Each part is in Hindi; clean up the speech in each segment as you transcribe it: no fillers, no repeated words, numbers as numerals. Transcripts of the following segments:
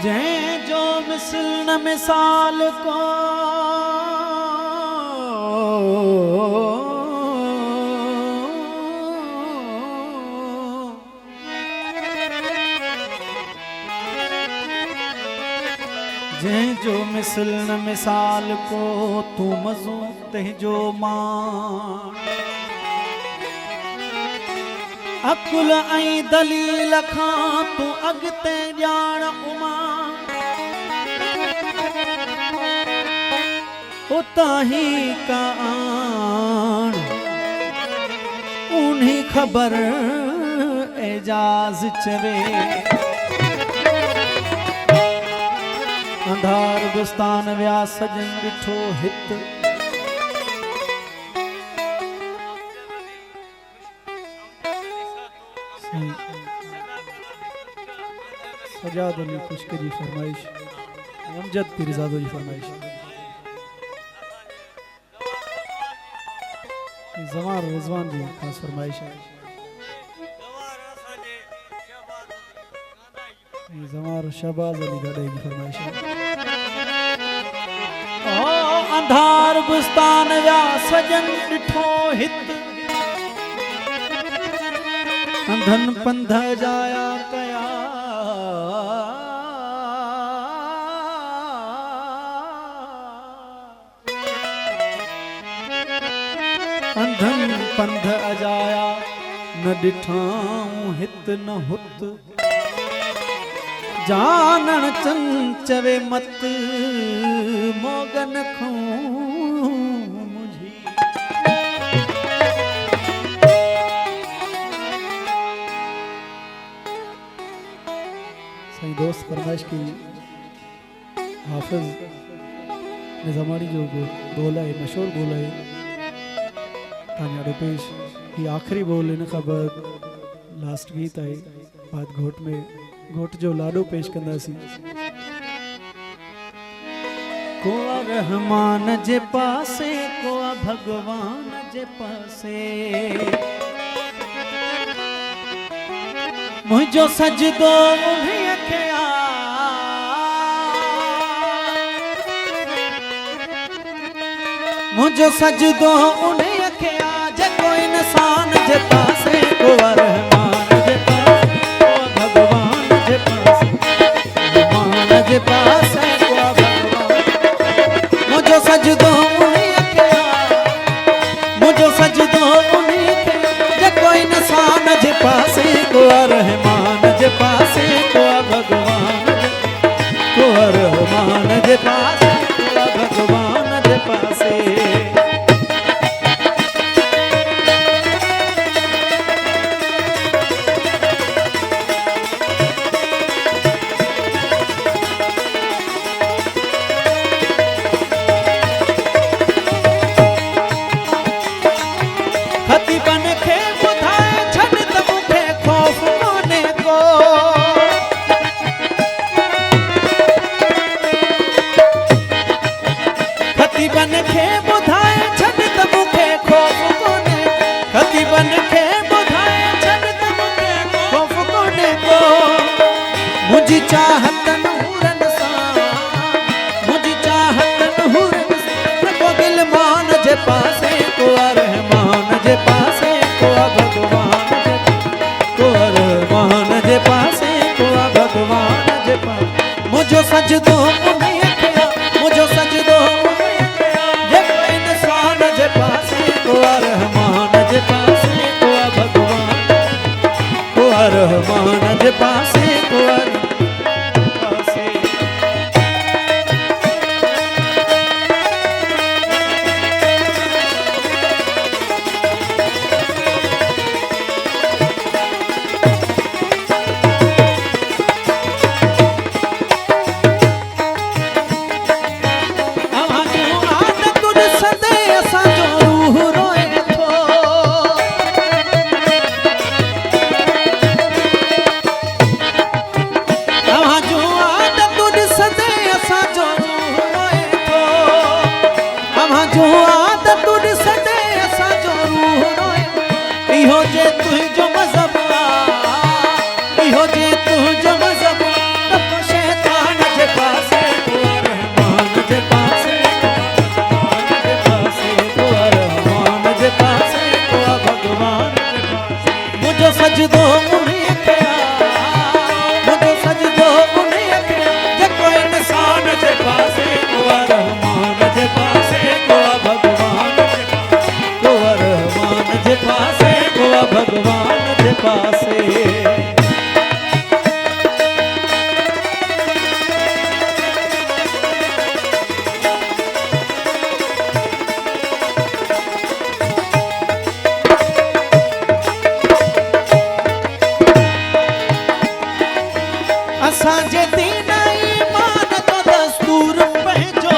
जै जो मिसल न मिसाल को जै जो मिसल न मिसाल को तू मज़ो तह जो मान अकुल ऐं दलील खां तू अॻिते ॼाण उमा उतां ही का आण उन्हीं ख़बर एजाज़ चवे अंधार गुस्तान विया सजन ॾिठो हित सजाद अली खुशके जी फरमाइश अमजद पीरजादो जी फरमाइश जमार रिजवान जी खास फरमाइश है जमार शहबाज अली गड़े की फरमाइश है ओ अंधार बुस्तान या सजन ॾिठो हित अंधन पंध जाया कया अंधन पंध अजाया न ॾिठाऊं हित न हुत जानण चंचवे मत मोगन खूं मुझी सही दोस्त फरमाइश की हाफिज निज़ामानी जो बोला है मशहूर बोला है तान्या पेश ये आखिरी बोल इन खबर लास्ट गीत आई बाद घोट में घोट जो लाडो पेश कंदासी को रहमान जे पासे को भगवान जे पासे मुझो सजदो उन्हीं खे मुझो सजदो उन्हीं जेको इंसान जे पासे को रहमान जे पासे को भगवान जे पासे रहमान जे पासे को भगवान मुझो सजदो उन्हीं खे मुझो सजदो उन्हीं खे जेको इंसान जे पासे को रहमान जे पासे को भगवान को रहमान जे पासे को भगवान जे पासे मुझी चाहत नूरन सा मुझी चाहत नूरन सा को दिल मान जे पासे को रहमान जे पासे को भगवान जे को रहमान जे पासे को भगवान जे पासे मुझो सजदो उन्हीं खे मुझो सजदो उन्हीं खे जेको इंसान जे पासे को रहमान जे पासे को भगवान को रहमान जे पासे को इहो जे तुंहिंजो मज़हब इहो जे तुंहिंजो मज़हब त पोइ शैतान सजदो उन्हीं के मुझो सजदो उन्हीं के जेको इंसान जे पासे को रहमान जे पासे को भगवान को रहमान जे पासे को भगवान जे पासे असांजे दीन ईमान जो दस्तूर पंहिंजो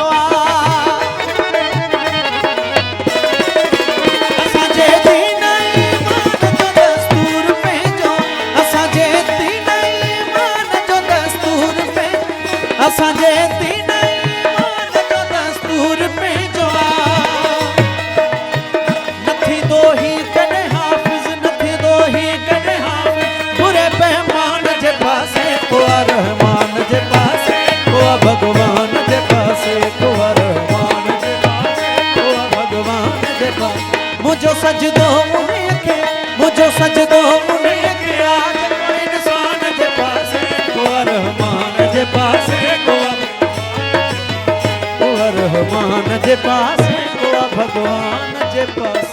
असांजे दीन ईमान जो दस्तूर पंहिंजो असांजे दीन ईमान जो दस्तूर पंहिंजो असांजे दीन ईमान जो दस्तूर पंहिंजो नथी दोही कॾहिं हाफ़िज़ नथी दोही कॾहिं हाफ़िज़ बुरे पैमान जे पासे को रहमान जे पासे को भगवान जे पासे को रहमान जे पासे को भगवान जे पासे मुझो सजदो उन्हीं के मुझो सजदो उन्हीं के आज को इंसान जे पासे को रहमान जे पासे को रहमान जे पासे को भगवान जे पासे